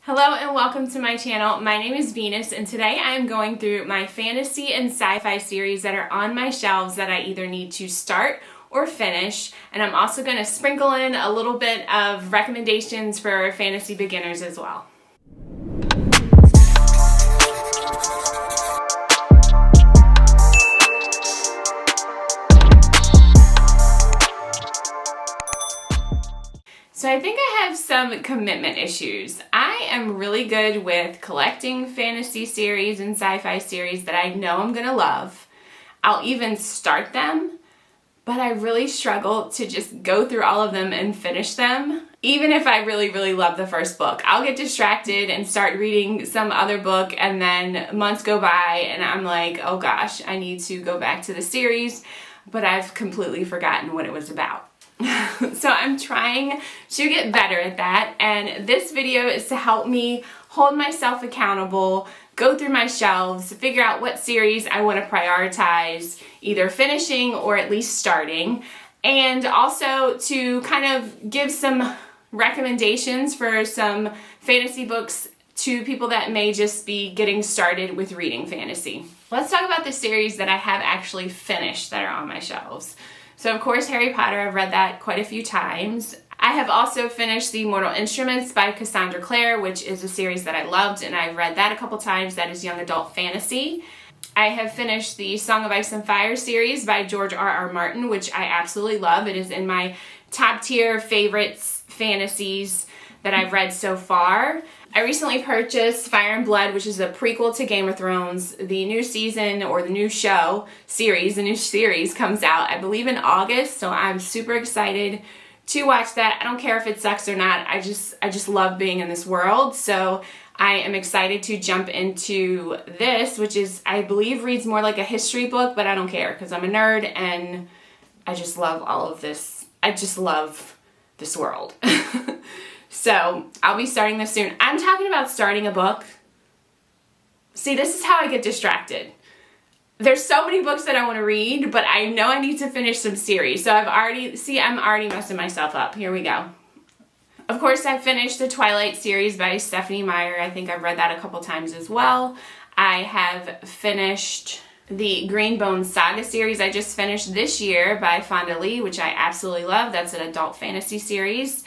Hello and welcome to my channel. My name is Venus and today I am going through my fantasy and sci-fi series that are on my shelves that I either need to start or finish, and I'm also going to sprinkle in a little bit of recommendations for fantasy beginners as well. So I think I have some commitment issues. I am really good with collecting fantasy series and sci-fi series that I know I'm gonna love. I'll even start them, but I really struggle to just go through all of them and finish them. Even if I really love the first book, I'll get distracted and start reading some other book, and then months go by and I'm like, oh gosh, I need to go back to the series, but I've completely forgotten what it was about. So I'm trying to get better at that, and this video is to help me hold myself accountable, go through my shelves, figure out what series I want to prioritize, either finishing or at least starting, and also to kind of give some recommendations for some fantasy books to people that may just be getting started with reading fantasy. Let's talk about the series that I have actually finished that are on my shelves. So of course, Harry Potter, I've read that quite a few times. I have also finished the Mortal Instruments by Cassandra Clare, which is a series that I loved, and I've read that a couple times. That is young adult fantasy. I have finished the Song of Ice and Fire series by George R.R. Martin, which I absolutely love. It is in my top tier favorites fantasies that I've read so far. I recently purchased Fire and Blood, which is a prequel to Game of Thrones. The new season, or the new series comes out, I believe, in August, so I'm super excited to watch that. I don't care if it sucks or not. I just love being in this world, so I am excited to jump into this, which is, I believe, reads more like a history book, but I don't care because I'm a nerd and I just love all of this. I just love this world. So I'll be starting this soon. I'm talking about starting a book. See, this is how I get distracted. There's so many books that I want to read, but I know I need to finish some series. So I'm already messing myself up. Here we go. Of course, I finished the Twilight series by Stephanie Meyer. I think I've read that a couple times as well. I have finished the Greenbone Saga series I just finished this year by Fonda Lee, which I absolutely love. That's an adult fantasy series.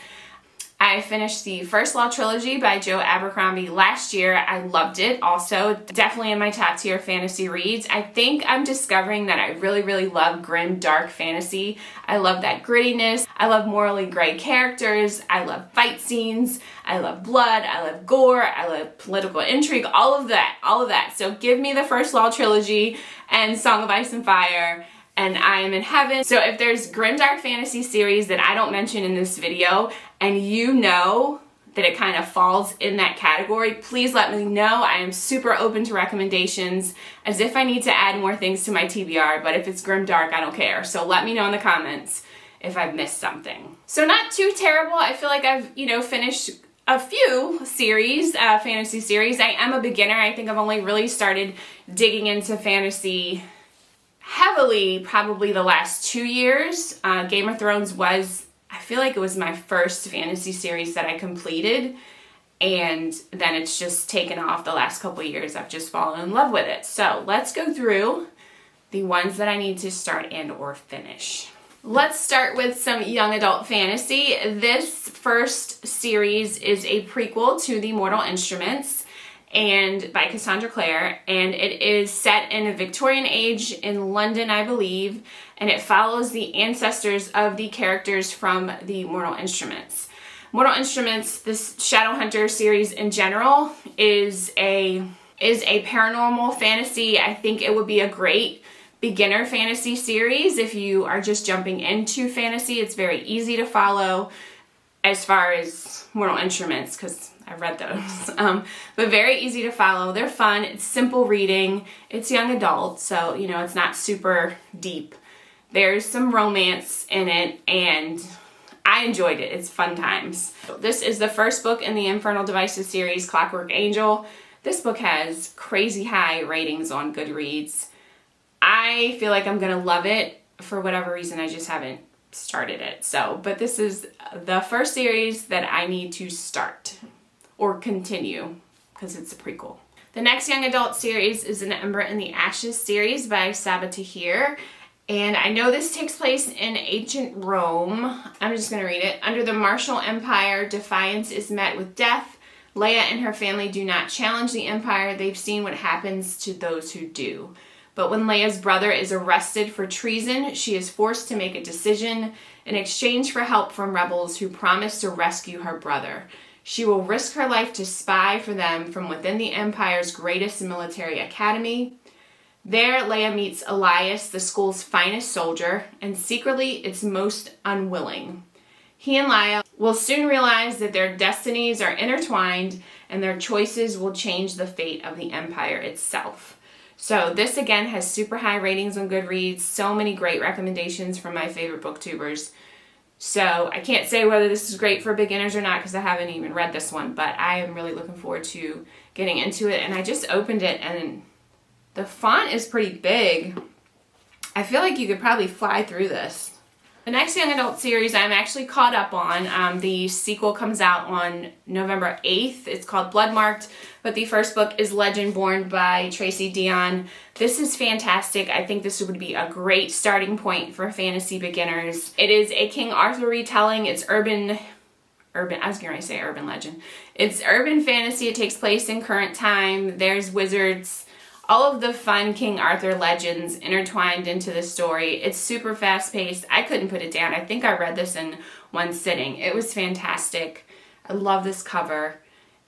I finished the First Law trilogy by Joe Abercrombie last year. I loved it. Also, definitely in my top tier fantasy reads. I think I'm discovering that I really love grim, dark fantasy. I love that grittiness. I love morally gray characters. I love fight scenes. I love blood. I love gore. I love political intrigue. All of that. So give me the First Law trilogy and Song of Ice and Fire, and I am in heaven. So if there's grim dark fantasy series that I don't mention in this video, and you know that it kind of falls in that category, please let me know. I am super open to recommendations, as if I need to add more things to my TBR, but if it's grim dark, I don't care. So let me know in the comments if I've missed something. So not too terrible. I feel like I've, finished a few series, fantasy series. I am a beginner. I think I've only really started digging into fantasy heavily probably the last 2 years. Game of Thrones I feel like it was my first fantasy series that I completed, and then it's just taken off the last couple years. I've just fallen in love with it. So let's go through the ones that I need to start and or finish. Let's start with some young adult fantasy. This first series is a prequel to the Mortal Instruments, and by Cassandra Clare, and it is set in a Victorian age in London, I believe, and it follows the ancestors of the characters from the Mortal Instruments. Mortal Instruments, this Shadowhunter series in general, is a paranormal fantasy. I think it would be a great beginner fantasy series if you are just jumping into fantasy. It's very easy to follow as far as Mortal Instruments, because I read those, but very easy to follow. They're fun. It's simple reading. It's young adult, so it's not super deep. There's some romance in it, and I enjoyed it. It's fun times. This is the first book in the Infernal Devices series, Clockwork Angel. This book has crazy high ratings on Goodreads. I feel like I'm gonna love it. For whatever reason, I just haven't started it. But this is the first series that I need to start. or continue, because it's a prequel. The next young adult series is An Ember in the Ashes series by Saba Tahir. And I know this takes place in ancient Rome. I'm just going to read it. Under the martial empire, defiance is met with death. Leia and her family do not challenge the empire. They've seen what happens to those who do. But when Leia's brother is arrested for treason, she is forced to make a decision in exchange for help from rebels who promise to rescue her brother. She will risk her life to spy for them from within the Empire's greatest military academy. There, Leia meets Elias, the school's finest soldier, and secretly its most unwilling. He and Leia will soon realize that their destinies are intertwined and their choices will change the fate of the Empire itself. So this again has super high ratings on Goodreads, so many great recommendations from my favorite booktubers. So I can't say whether this is great for beginners or not because I haven't even read this one, but I am really looking forward to getting into it. And I just opened it and the font is pretty big. I feel like you could probably fly through this. The next young adult series I'm actually caught up on. The sequel comes out on November 8th. It's called Bloodmarked, but the first book is Legend Born by Tracy Deonn. This is fantastic. I think this would be a great starting point for fantasy beginners. It is a King Arthur retelling. It's urban, I was going to say urban legend. It's urban fantasy. It takes place in current time. There's wizards. All of the fun King Arthur legends intertwined into the story. It's super fast-paced. I couldn't put it down. I think I read this in one sitting. It was fantastic. I love this cover,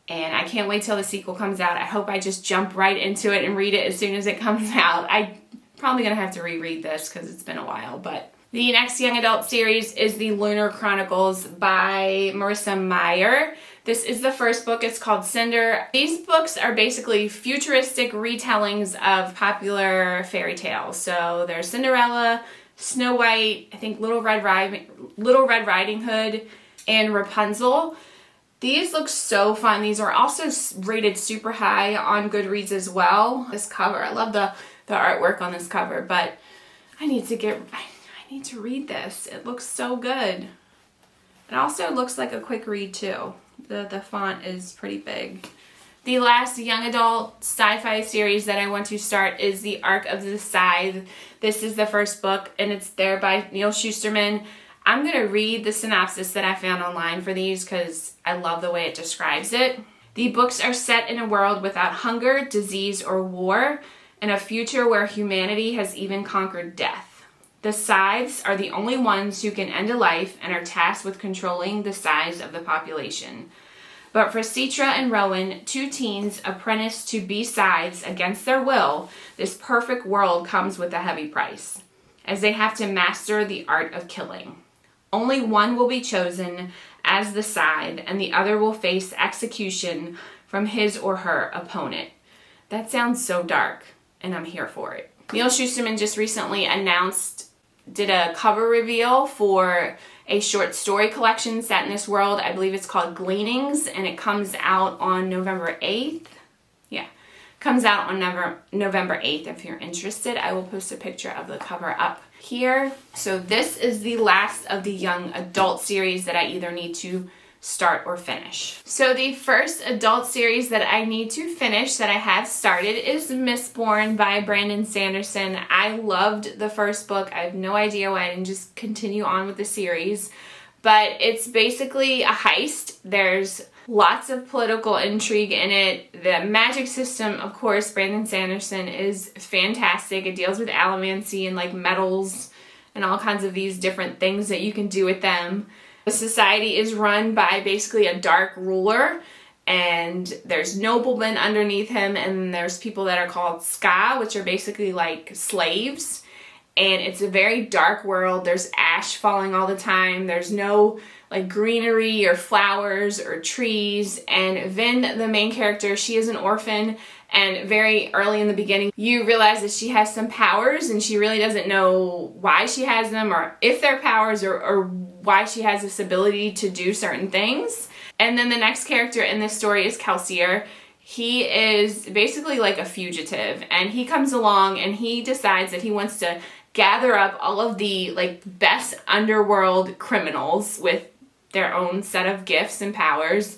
and I can't wait till the sequel comes out. I hope I just jump right into it and read it as soon as it comes out. I'm probably going to have to reread this because it's been a while, but... The next young adult series is The Lunar Chronicles by Marissa Meyer. This is the first book. It's called Cinder. These books are basically futuristic retellings of popular fairy tales. So there's Cinderella, Snow White, I think Little Red Riding Hood, and Rapunzel. These look so fun. These are also rated super high on Goodreads as well. This cover, I love the artwork on this cover, but I need to read this. It looks so good. It also looks like a quick read too. The font is pretty big. The last young adult sci-fi series that I want to start is The Arc of the Scythe. This is the first book and it's there by Neil Shusterman. I'm going to read the synopsis that I found online for these because I love the way it describes it. The books are set in a world without hunger, disease, or war, and a future where humanity has even conquered death. The Scythes are the only ones who can end a life and are tasked with controlling the size of the population. But for Citra and Rowan, two teens apprenticed to be Scythes against their will, this perfect world comes with a heavy price, as they have to master the art of killing. Only one will be chosen as the Scythe, and the other will face execution from his or her opponent. That sounds so dark, and I'm here for it. Neil Shusterman just recently did a cover reveal for a short story collection set in this world. I believe it's called Gleanings, and it comes out on November 8th. Yeah, comes out on November 8th. If you're interested, I will post a picture of the cover up here. So this is the last of the young adult series that I either need to start or finish. So the first adult series that I need to finish that I have started is Mistborn by Brandon Sanderson. I loved the first book. I have no idea why I didn't just continue on with the series, but it's basically a heist. There's lots of political intrigue in it. The magic system, of course, Brandon Sanderson is fantastic. It deals with allomancy and like metals and all kinds of these different things that you can do with them. The society is run by basically a dark ruler, and there's noblemen underneath him, and there's people that are called ska, which are basically like slaves. And it's a very dark world. There's ash falling all the time. There's no like greenery or flowers or trees. And Vin, the main character, she is an orphan, and very early in the beginning you realize that she has some powers and she really doesn't know why she has them or if they're powers or why she has this ability to do certain things. And then the next character in this story is Kelsier. He is basically like a fugitive, and he comes along and he decides that he wants to gather up all of the like best underworld criminals with their own set of gifts and powers,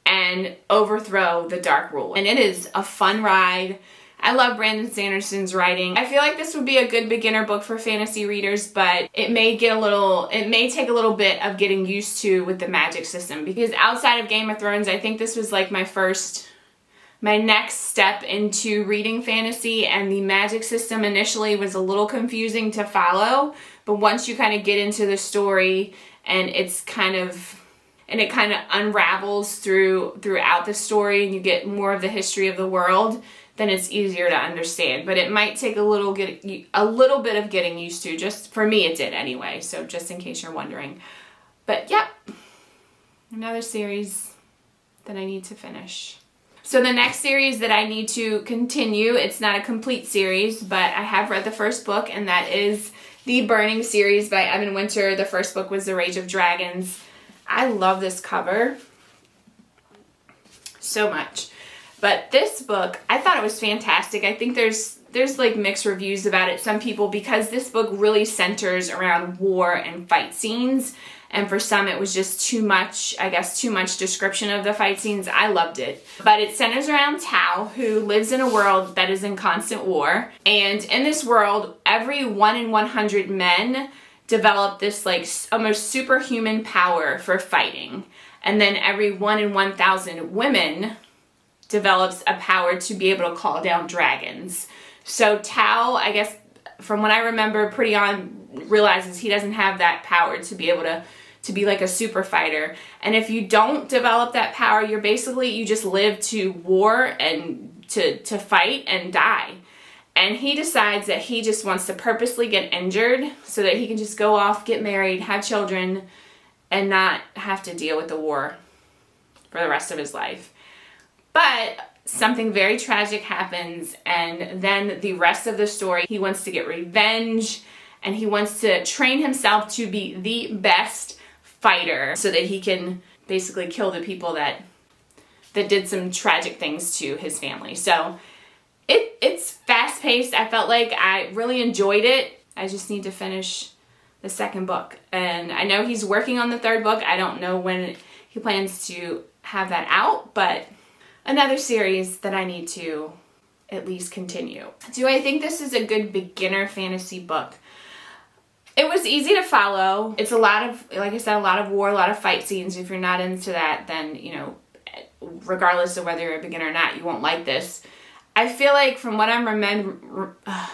and overthrow the Dark Ruler. And it is a fun ride. I love Brandon Sanderson's writing. I feel like this would be a good beginner book for fantasy readers, but it may take a little bit of getting used to with the magic system, because outside of Game of Thrones, I think this was like my next step into reading fantasy, and the magic system initially was a little confusing to follow, but once you kind of get into the story and it kind of unravels throughout the story and you get more of the history of the world, then it's easier to understand. But it might take a little bit of getting used to. Just for me, it did anyway. So just in case you're wondering. But yep, another series that I need to finish. So the next series that I need to continue, it's not a complete series, but I have read the first book, and that is the Burning series by Evan Winter. The first book was The Rage of Dragons. I love this cover so much. But this book, I thought it was fantastic. I think there's like mixed reviews about it. Some people, because this book really centers around war and fight scenes, and for some it was just too much description of the fight scenes. I loved it. But it centers around Tao, who lives in a world that is in constant war. And in this world, every 1 in 100 men develop this like almost superhuman power for fighting. And then every 1 in 1,000 women develops a power to be able to call down dragons. So Tao, I guess, from what I remember pretty on, realizes he doesn't have that power to be able to be like a super fighter. And if you don't develop that power, you just live to war and to fight and die. And he decides that he just wants to purposely get injured so that he can just go off, get married, have children, and not have to deal with the war for the rest of his life. But something very tragic happens, and then the rest of the story, he wants to get revenge, and he wants to train himself to be the best fighter so that he can basically kill the people that did some tragic things to his family. So it's fast-paced. I felt like I really enjoyed it. I just need to finish the second book. And I know he's working on the third book. I don't know when he plans to have that out, but another series that I need to at least continue. Do I think this is a good beginner fantasy book? It was easy to follow. It's a lot of, like I said, a lot of war, a lot of fight scenes. If you're not into that, then, regardless of whether you're a beginner or not, you won't like this. I feel like from what I'm I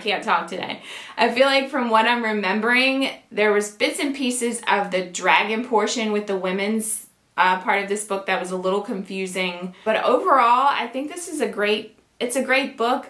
can't talk today. I feel like from what I'm remembering, there was bits and pieces of the dragon portion with the women's part of this book that was a little confusing. But overall, I think this is a great book.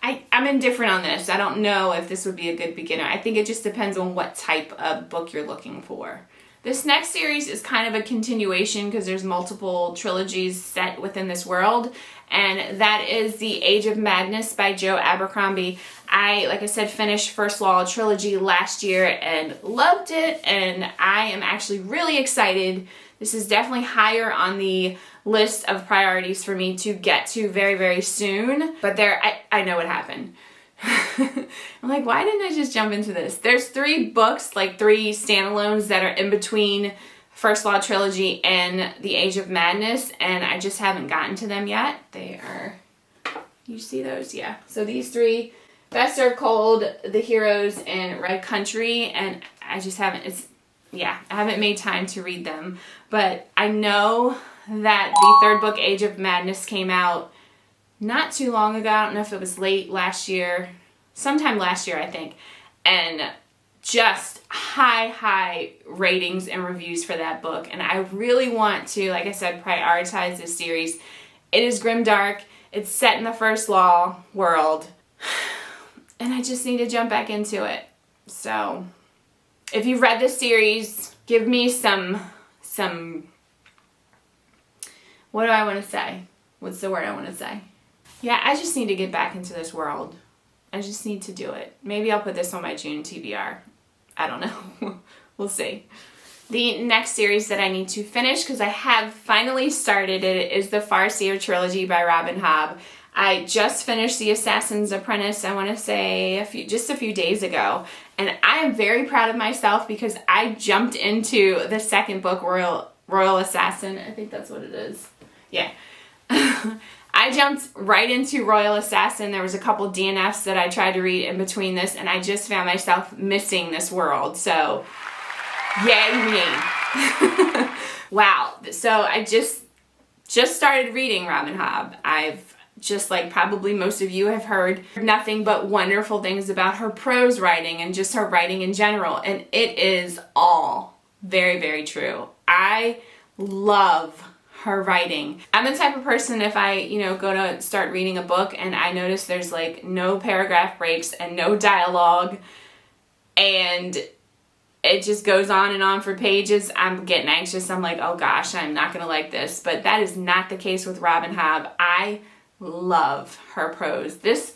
I'm indifferent on this. I don't know if this would be a good beginner. I think it just depends on what type of book you're looking for. This next series is kind of a continuation because there's multiple trilogies set within this world, and that is The Age of Madness by Joe Abercrombie. Like I said, finished First Law trilogy last year and loved it, and I am actually really excited. This is definitely higher on the list of priorities for me to get to very, very soon, but I know what happened. I'm like, why didn't I just jump into this? There's 3 books, like 3 standalones that are in between First Law trilogy and The Age of Madness, and I just haven't gotten to them yet. They are, you see those? Yeah. So these 3, Best Served Cold, The Heroes, and Red Country, and I just haven't, I haven't made time to read them. But I know that the 3rd book, Age of Madness, came out not too long ago. I don't know if it was late last year, sometime last year, I think. And just high ratings and reviews for that book. And I really want to, like I said, prioritize this series. It is grimdark. It's set in the First Law world. And I just need to jump back into it. So if you've read this series, give me some, what do I want to say? What's the word I want to say? Yeah, I just need to get back into this world. I just need to do it. Maybe I'll put this on my June TBR. I don't know. We'll see. The next series that I need to finish, because I have finally started it, is the Farseer trilogy by Robin Hobb. I just finished The Assassin's Apprentice, I want to say just a few days ago. And I am very proud of myself because I jumped into the second book Royal Assassin. I think that's what it is. Yeah. I jumped right into Royal Assassin. There was a couple DNFs that I tried to read in between this, and I just found myself missing this world. So, yay me. Wow. So I just started reading Robin Hobb. I've just like probably most of you have heard nothing but wonderful things about her prose writing and just her writing in general. And it is all very, very true. I love her writing. I'm the type of person, if I, go to start reading a book and I notice there's like no paragraph breaks and no dialogue and it just goes on and on for pages, I'm getting anxious. I'm like, oh gosh, I'm not gonna like this. But that is not the case with Robin Hobb. I love her prose. This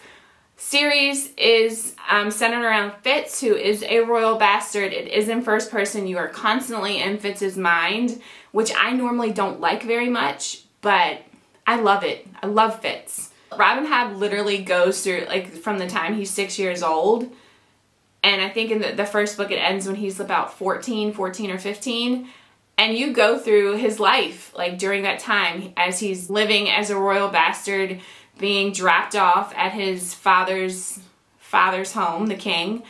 series is centered around Fitz, who is a royal bastard. It is in first person. You are constantly in Fitz's mind, which I normally don't like very much, but I love it. I love Fitz. Robin Hobb literally goes through, like, from the time he's 6 years old, and I think in the first book it ends when he's about 14 or 15, and you go through his life, like, during that time, as he's living as a royal bastard, being dropped off at his father's home, the king,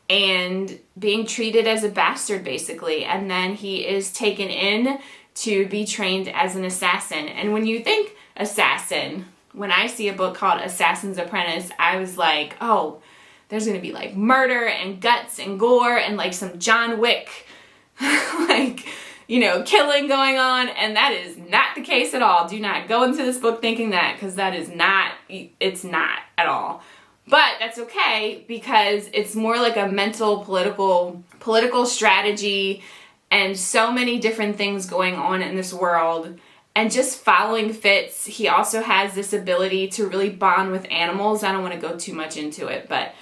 and being treated as a bastard, basically. And then he is taken in to be trained as an assassin. And when you think assassin, when I see a book called Assassin's Apprentice, I was like, oh, there's going to be, like, murder and guts and gore and, like, some John Wick, like, killing going on, and that is not the case at all. Do not go into this book thinking that, because that is not, it's not at all. But that's okay, because it's more like a mental, political strategy, and so many different things going on in this world. And just following Fitz, he also has this ability to really bond with animals. I don't want to go too much into it, but,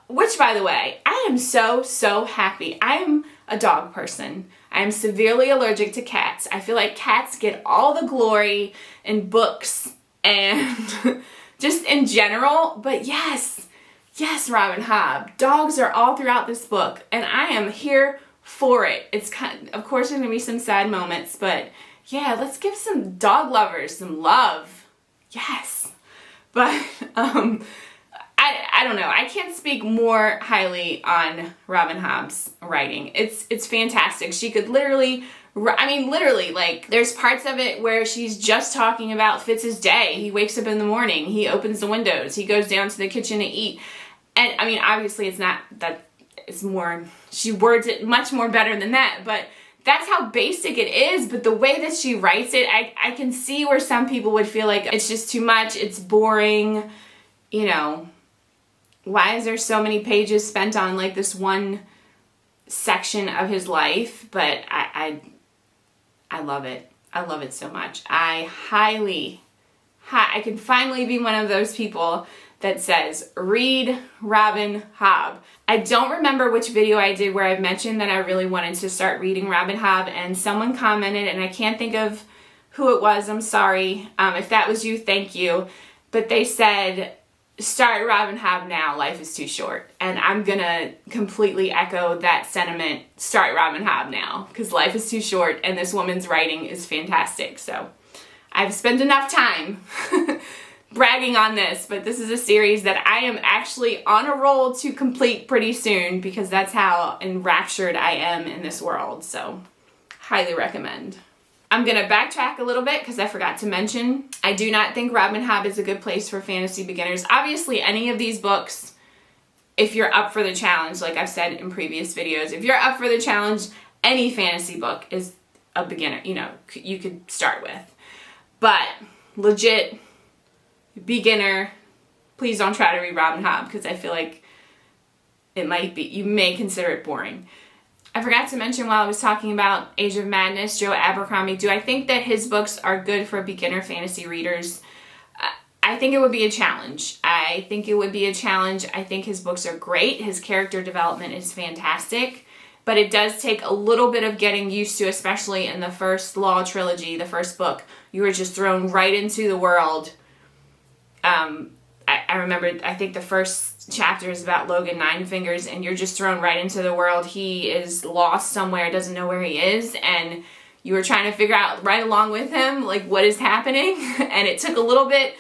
which, by the way, I am so happy. I am a dog person. I am severely allergic to cats. I feel like cats get all the glory in books and just in general. But yes, Robin Hobb. Dogs are all throughout this book, and I am here for it. It's of course, there's gonna be some sad moments, but yeah, let's give some dog lovers some love. Yes, but I don't know. I can't speak more highly on Robin Hobb's writing. It's fantastic. She could literally, like, there's parts of it where she's just talking about Fitz's day. He wakes up in the morning, he opens the windows, he goes down to the kitchen to eat. And obviously it's not that, it's more, she words it much more better than that, but that's how basic it is. But the way that she writes it, I can see where some people would feel like it's just too much, it's boring, why is there so many pages spent on, like, this one section of his life? But I love it. I love it so much. I can finally be one of those people that says, read Robin Hobb. I don't remember which video I did where I mentioned that I really wanted to start reading Robin Hobb, and someone commented, and I can't think of who it was. I'm sorry. If that was you, thank you. But they said, start Robin Hobb now, life is too short. And I'm gonna completely echo that sentiment. Start Robin Hobb now, because life is too short and this woman's writing is fantastic. So I've spent enough time bragging on this, but this is a series that I am actually on a roll to complete pretty soon, because that's how enraptured I am in this world. So highly recommend. I'm going to backtrack a little bit because I forgot to mention, I do not think Robin Hobb is a good place for fantasy beginners. Obviously, any of these books, if you're up for the challenge, like I've said in previous videos, if you're up for the challenge, any fantasy book is a beginner, you could start with. But legit beginner, please don't try to read Robin Hobb, because I feel like you may consider it boring. I forgot to mention while I was talking about Age of Madness, Joe Abercrombie, do I think that his books are good for beginner fantasy readers? I think it would be a challenge. I think his books are great. His character development is fantastic. But it does take a little bit of getting used to, especially in the first Law trilogy, the first book. You were just thrown right into the world. I remember, I think the first chapter is about Logan Ninefingers, and you're just thrown right into the world. He is lost somewhere, doesn't know where he is, and you were trying to figure out right along with him, like, what is happening. And it took a little bit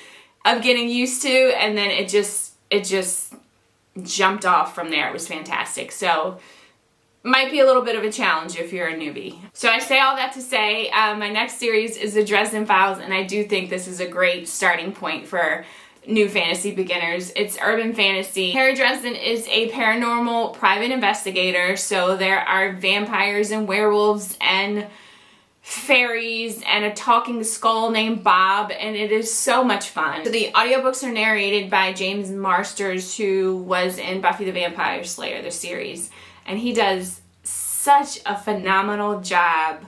of getting used to, and then it just jumped off from there. It was fantastic. So might be a little bit of a challenge if you're a newbie. So I say all that to say, my next series is the Dresden Files, and I do think this is a great starting point for new fantasy beginners. It's urban fantasy. Harry Dresden is a paranormal private investigator, so there are vampires and werewolves and fairies and a talking skull named Bob, and it is so much fun. So the audiobooks are narrated by James Marsters, who was in Buffy the Vampire Slayer, the series, and he does such a phenomenal job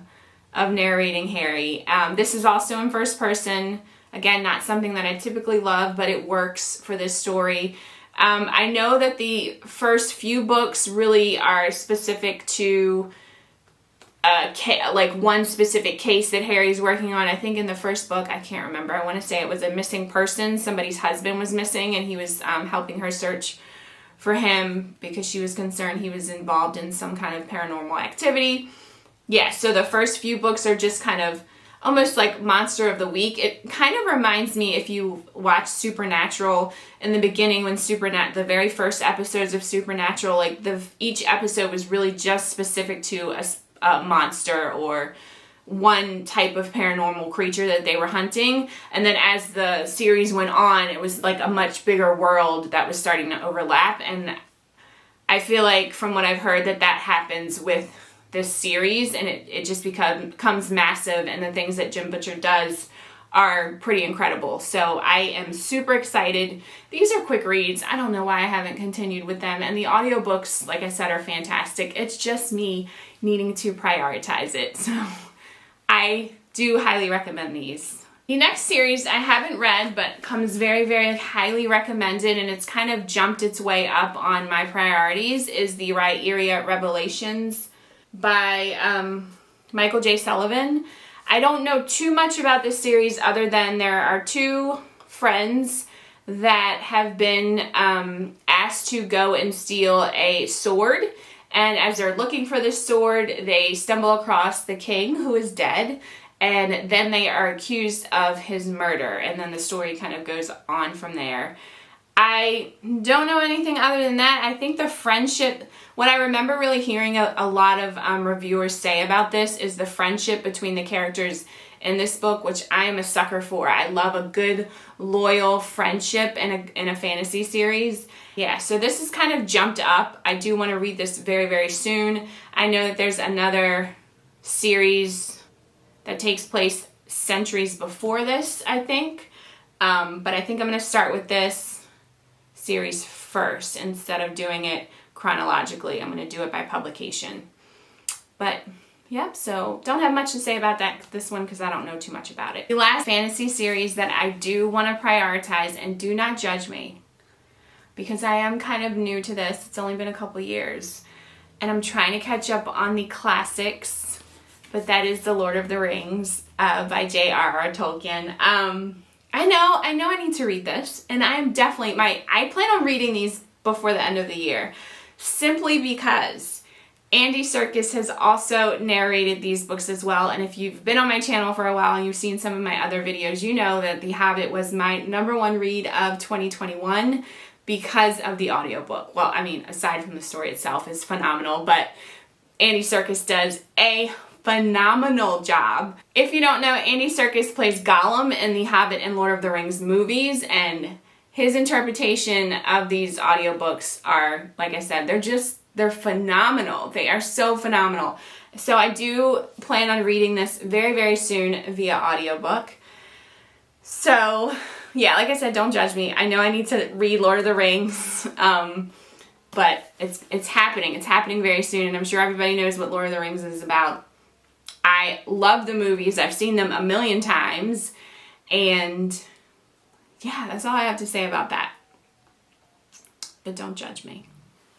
of narrating Harry. This is also in first person. Again, not something that I typically love, but it works for this story. I know that the first few books really are specific to like one specific case that Harry's working on. I think in the first book, I can't remember, I want to say it was a missing person. Somebody's husband was missing, and he was helping her search for him because she was concerned he was involved in some kind of paranormal activity. Yeah, so the first few books are just kind of almost like Monster of the Week. It kind of reminds me, if you watch Supernatural in the beginning, when the very first episodes of Supernatural, like each episode was really just specific to a monster or one type of paranormal creature that they were hunting. And then as the series went on, it was like a much bigger world that was starting to overlap. And I feel like, from what I've heard, that happens with this series, and it just becomes massive, and the things that Jim Butcher does are pretty incredible. So I am super excited. These are quick reads. I don't know why I haven't continued with them. And the audiobooks, like I said, are fantastic. It's just me needing to prioritize it. So I do highly recommend these. The next series I haven't read, but comes very, very highly recommended, and it's kind of jumped its way up on my priorities, is the Rhyria Revelations by Michael J. Sullivan. I don't know too much about this series other than there are two friends that have been asked to go and steal a sword, and as they're looking for this sword, they stumble across the king, who is dead, and then they are accused of his murder, and then the story kind of goes on from there. I don't know anything other than that. I think the friendship, what I remember really hearing a lot of reviewers say about this is the friendship between the characters in this book, which I am a sucker for. I love a good, loyal friendship in a fantasy series. Yeah, so this is kind of jumped up. I do want to read this very, very soon. I know that there's another series that takes place centuries before this, I think. But I think I'm going to start with this series first instead of doing it chronologically. I'm going to do it by publication. But yep, so don't have much to say about this one because I don't know too much about it. The last fantasy series that I do want to prioritize, and do not judge me because I am kind of new to this. It's only been a couple years and I'm trying to catch up on the classics, but that is The Lord of the Rings by J.R.R. Tolkien. I know I need to read this, and I'm definitely, I plan on reading these before the end of the year, simply because Andy Serkis has also narrated these books as well, and if you've been on my channel for a while and you've seen some of my other videos, you know that The Hobbit was my #1 read of 2021 because of the audiobook. Well, I mean, aside from the story itself is phenomenal, but Andy Serkis does a phenomenal job. If you don't know, Andy Serkis plays Gollum in the Hobbit and Lord of the Rings movies, and his interpretation of these audiobooks are, like I said, they're phenomenal. They are so phenomenal. So I do plan on reading this very, very soon via audiobook. So yeah, like I said, don't judge me. I know I need to read Lord of the Rings, but it's happening. It's happening very soon, and I'm sure everybody knows what Lord of the Rings is about. I love the movies. I've seen them a million times, and yeah, that's all I have to say about that. But don't judge me.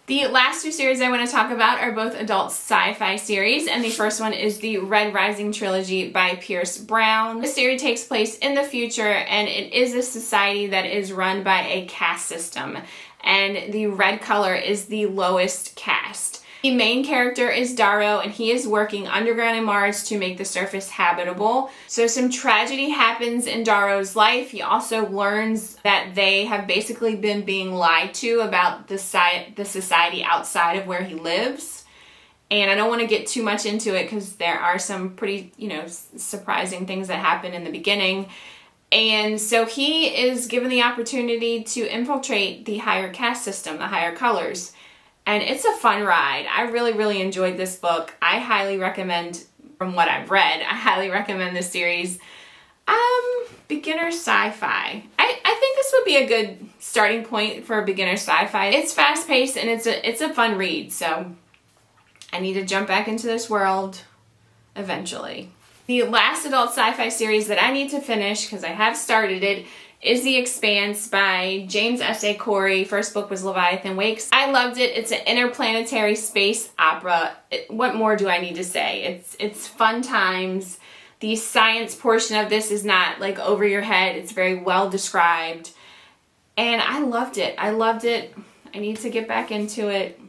The last two series I want to talk about are both adult sci-fi series, and the first one is the Red Rising trilogy by Pierce Brown. The series takes place in the future, and it is a society that is run by a caste system, and the red color is the lowest caste. The main character is Darrow, and he is working underground in Mars to make the surface habitable. So some tragedy happens in Darrow's life. He also learns that they have basically been being lied to about the society outside of where he lives. And I don't want to get too much into it because there are some pretty, surprising things that happen in the beginning. And so he is given the opportunity to infiltrate the higher caste system, the higher colors. And it's a fun ride. I really, really enjoyed this book. I highly recommend, from what I've read, I highly recommend this series. Beginner sci-fi. I think this would be a good starting point for a beginner sci-fi. It's fast-paced and it's a fun read, so I need to jump back into this world eventually. The last adult sci-fi series that I need to finish, because I have started it, is The Expanse by James S.A. Corey. First book was Leviathan Wakes. I loved it. It's an interplanetary space opera. What more do I need to say? It's fun times. The science portion of this is not like over your head. It's very well described. And I loved it. I loved it. I need to get back into it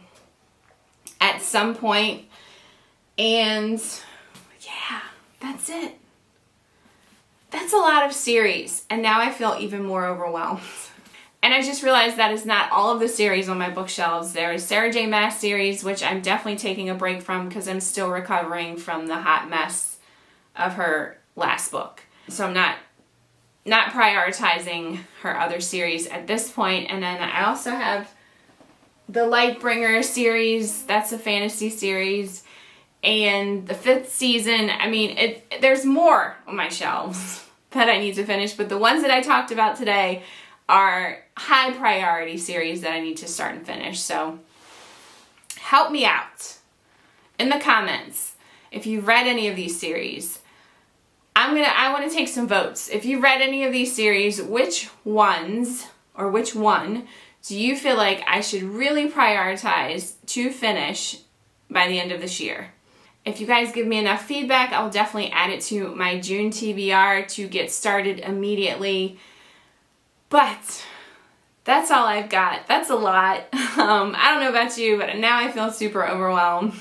at some point. And yeah, that's it. That's a lot of series, and now I feel even more overwhelmed. And I just realized that is not all of the series on my bookshelves. There is Sarah J. Maas series, which I'm definitely taking a break from because I'm still recovering from the hot mess of her last book. So I'm not prioritizing her other series at this point. And then I also have the Lightbringer series. That's a fantasy series. And the 5th season, I mean, there's more on my shelves that I need to finish, but the ones that I talked about today are high priority series that I need to start and finish. So help me out in the comments if you've read any of these series. I want to take some votes. If you've read any of these series, which ones or which one do you feel like I should really prioritize to finish by the end of this year? If you guys give me enough feedback, I'll definitely add it to my June TBR to get started immediately. But that's all I've got. That's a lot. I don't know about you, but now I feel super overwhelmed.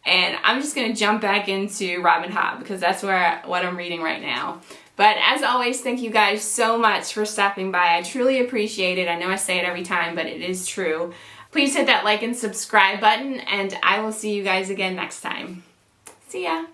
And I'm just going to jump back into Robin Hobb because that's what I'm reading right now. But as always, thank you guys so much for stopping by. I truly appreciate it. I know I say it every time, but it is true. Please hit that like and subscribe button, and I will see you guys again next time. See ya!